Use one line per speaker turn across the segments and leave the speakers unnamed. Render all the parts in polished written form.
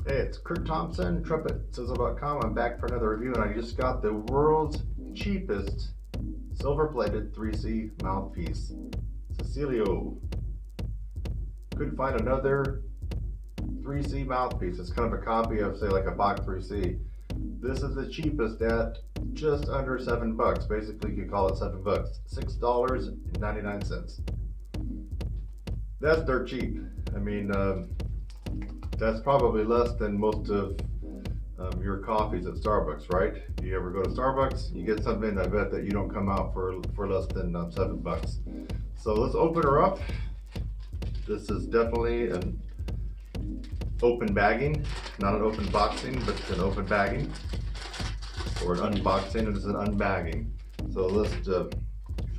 Hey, it's Kurt Thompson, TrumpetSizzle.com. I'm back for another review, and I just got the world's cheapest silver-plated 3C mouthpiece. Cecilio. Couldn't find another 3C mouthpiece. It's kind of a copy of, say, like a Bach 3C. This is the cheapest at just under $7. Basically, you could call it $7. $6.99. That's dirt cheap. I mean, that's probably less than most of your coffees at Starbucks, right? If you ever go to Starbucks, you get something, I bet that you don't come out for less than $7. So let's open her up. This is definitely an open bagging, not an open boxing, but an open bagging, or an unboxing, and it's an unbagging. So let's show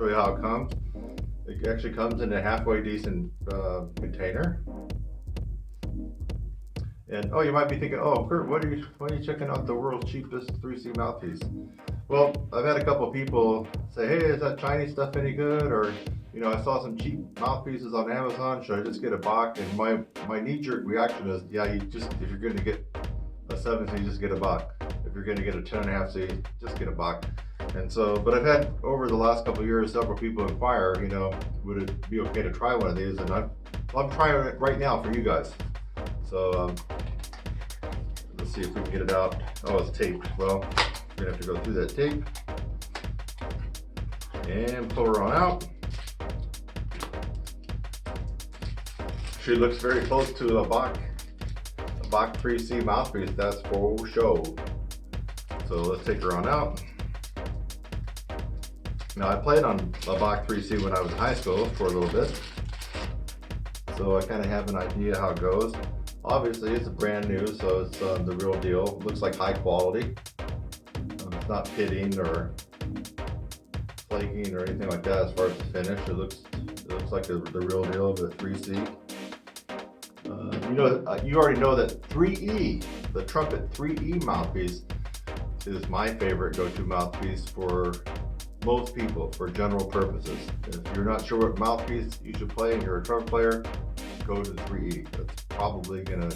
you how it comes. It actually comes in a halfway decent container. And oh, you might be thinking, oh, Kurt, why are you checking out the world's cheapest 3C mouthpiece? Well, I've had a couple of people say, hey, is that Chinese stuff any good? Or, you know, I saw some cheap mouthpieces on Amazon. Should I just get a Bach? And my knee-jerk reaction is, yeah, if you're going to get a 7C, just get a Bach. If you're going to get a 10.5C, just get a Bach. And so, but I've had over the last couple of years several people inquire, you know, would it be okay to try one of these? And I'm trying it right now for you guys. So let's see if we can get it out. Oh, it's taped. Well, we're gonna have to go through that tape and pull her on out. She looks very close to a Bach 3C mouthpiece. That's for show. So let's take her on out. Now I played on a Bach 3C when I was in high school for a little bit, so I kind of have an idea how it goes. Obviously, it's brand new, so it's the real deal. It looks like high quality. It's not pitting or flaking or anything like that as far as the finish. It looks like the real deal of the 3C. You already know that 3E, the Trumpet 3E mouthpiece, is my favorite go-to mouthpiece for most people for general purposes. If you're not sure what mouthpiece you should play and you're a trumpet player, go to the 3E. That's probably gonna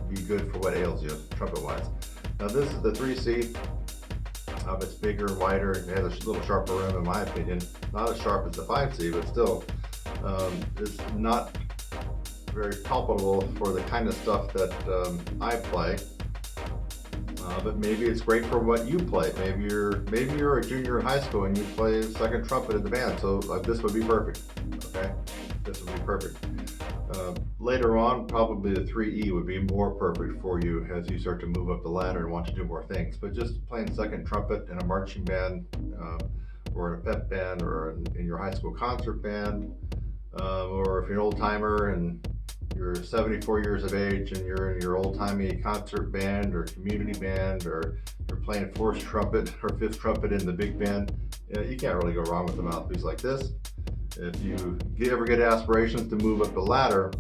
be good for what ails you, trumpet-wise. Now this is the 3C. It's bigger and wider. It has a little sharper rim, in my opinion. Not as sharp as the 5C, but still, it's not very palpable for the kind of stuff that I play. But maybe it's great for what you play. Maybe you're a junior in high school and you play second trumpet in the band. So this would be perfect. Okay, this would be perfect. Later on, probably the 3E would be more perfect for you as you start to move up the ladder and want to do more things. But just playing second trumpet in a marching band, or in a pep band, or in your high school concert band, or if you're an old timer and you're 74 years of age and you're in your old-timey concert band or community band, or you're playing fourth trumpet or fifth trumpet in the big band, you can't really go wrong with a mouthpiece like this. If you ever get aspirations to move up the ladder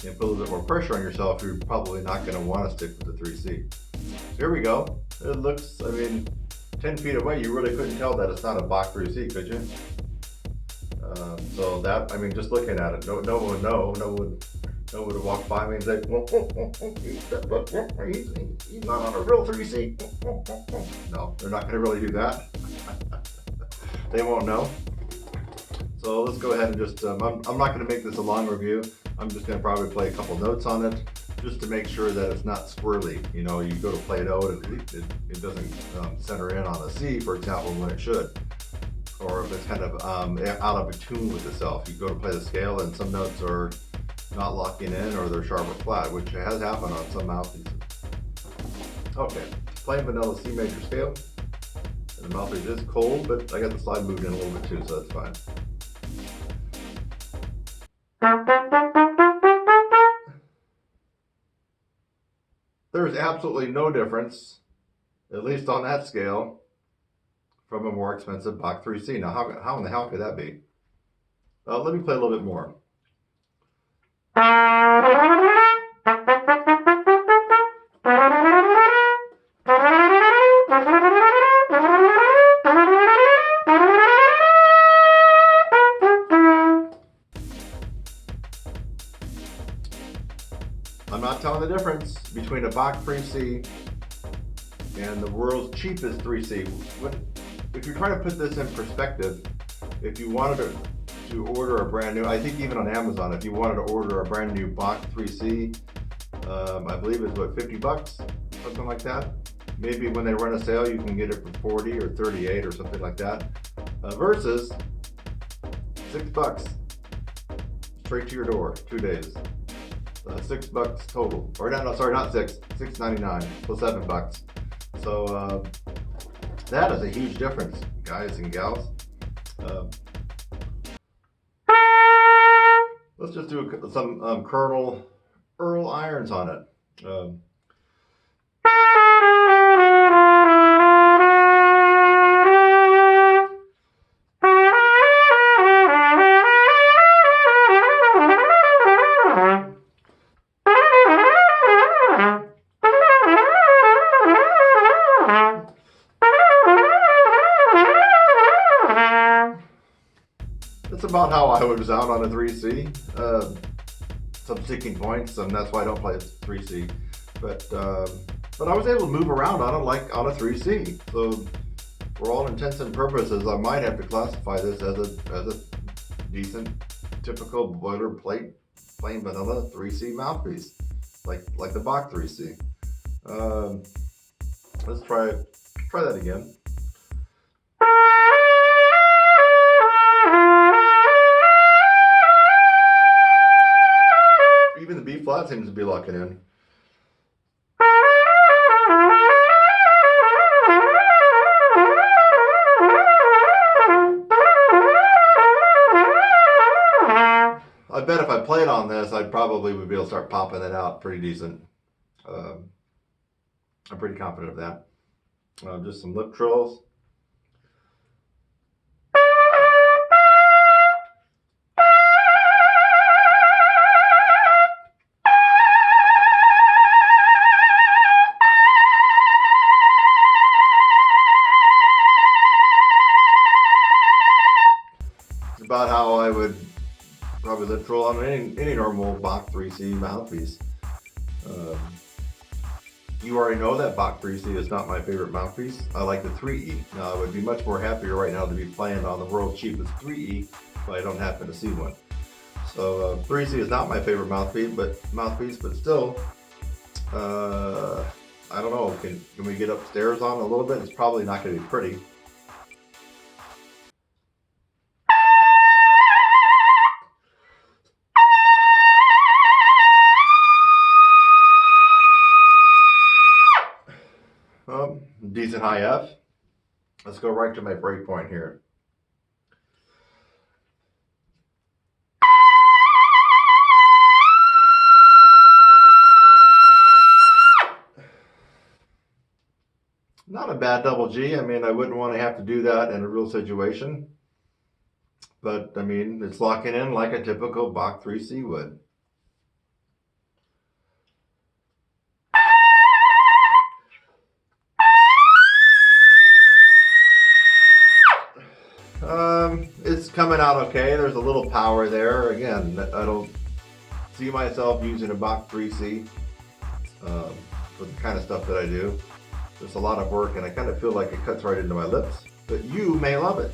and put a little bit more pressure on yourself, you're probably not going to want to stick with the 3C. So here we go. It looks, 10 feet away, you really couldn't tell that it's not a Bach 3C, could you? So that, just looking at it, no one would walk by me and say, he's not on a real 3C. No, they're not going to really do that. They won't know. So let's go ahead and just, I'm not going to make this a long review. I'm just going to probably play a couple notes on it just to make sure that it's not squirrely. You know, you go to play a note and it doesn't center in on a C, for example, when it should. Or if it's kind of out of tune with itself. You go to play the scale and some notes are not locking in, or they're sharp or flat, which has happened on some mouthpieces. Okay, playing vanilla C major scale. And the mouthpiece is cold, but I got the slide moved in a little bit too, so that's fine. There's absolutely no difference, at least on that scale, from a more expensive Bach 3C. Now, how in the hell could that be? Let me play a little bit more. I'm not telling the difference between a Bach 3C and the world's cheapest 3C. If you're trying to put this in perspective, if you wanted to order a brand new, I think even on Amazon, if you wanted to order a brand new Bach 3C, I believe it's what, $50, something like that. Maybe when they run a sale, you can get it for 40 or 38 or something like that, versus $6 straight to your door, 2 days. $6 total, or no, sorry, not six, $6.99 plus $7. So that is a huge difference, guys and gals. Let's just do some Colonel Earl irons on it. That's about how I would sound on a 3C. Some sticking points, and that's why I don't play a 3C. But I was able to move around on it like on a 3C. So for all intents and purposes, I might have to classify this as a decent, typical boilerplate, plain vanilla 3C mouthpiece, like the Bach 3C. Let's try that again. Even the B flat seems to be locking in. I bet if I played on this, I probably would be able to start popping it out pretty decent. I'm pretty confident of that. Just some lip trills. It's about how I would probably lip trill on any normal Bach 3C mouthpiece. You already know that Bach 3C is not my favorite mouthpiece. I like the 3E. Now, I would be much more happier right now to be playing on the world's cheapest 3E if I don't happen to see one. So 3C is not my favorite mouthpiece, but still, I don't know. Can we get upstairs on it a little bit? It's probably not going to be pretty. Decent high F. Let's go right to my break point here. Not a bad double G. I mean, I wouldn't want to have to do that in a real situation. But, I mean, it's locking in like a typical Bach 3C would. It's coming out okay. There's a little power there. Again, I don't see myself using a Bach 3C for the kind of stuff that I do. There's a lot of work, and I kind of feel like it cuts right into my lips. But you may love it.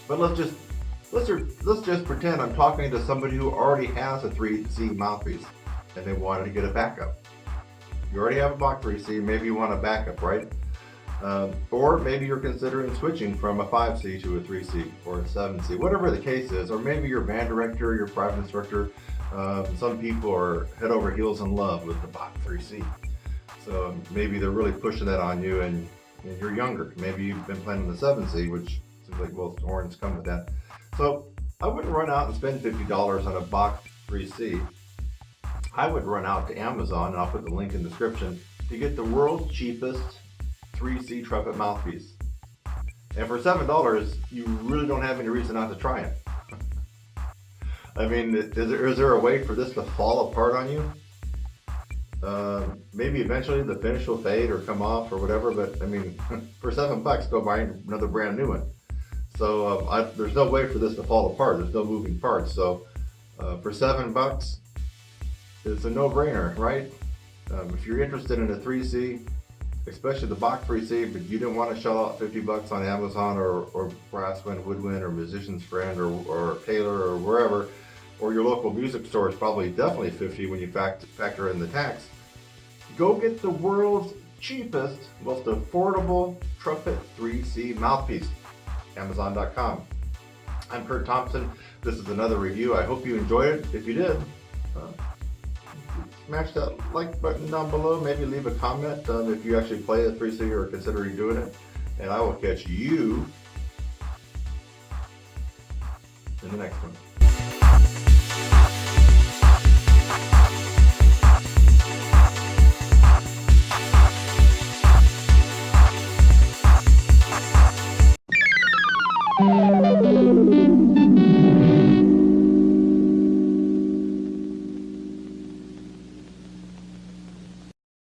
But let's just pretend I'm talking to somebody who already has a 3C mouthpiece, and they wanted to get a backup. You already have a Bach 3C. Maybe you want a backup, right? Or maybe you're considering switching from a 5C to a 3C or a 7C, whatever the case is. Or maybe you're a band director, you're a private instructor. Some people are head over heels in love with the Bach 3C. So maybe they're really pushing that on you, and you're younger. Maybe you've been playing the 7C, which seems like most horns come with that. So I wouldn't run out and spend $50 on a Bach 3C. I would run out to Amazon, and I'll put the link in the description, to get the world's cheapest 3C trumpet mouthpiece. And for $7, you really don't have any reason not to try it. I mean, is there a way for this to fall apart on you? Maybe eventually the finish will fade or come off or whatever, but I mean, for $7, go buy another brand new one. So there's no way for this to fall apart. There's no moving parts. So for $7, it's a no-brainer, right? If you're interested in a 3C, especially the Bach 3C, but you didn't want to shell out 50 bucks on Amazon or Brasswind, Woodwind, or Musician's Friend, or Taylor, or wherever, or your local music store is probably definitely 50 when you factor in the tax. Go get the world's cheapest, most affordable Trumpet 3C mouthpiece. Amazon.com. I'm Kurt Thompson. This is another review. I hope you enjoyed it. If you did, smash that like button down below. Maybe leave a comment if you actually play a 3C or consider doing it. And I will catch you in the next one.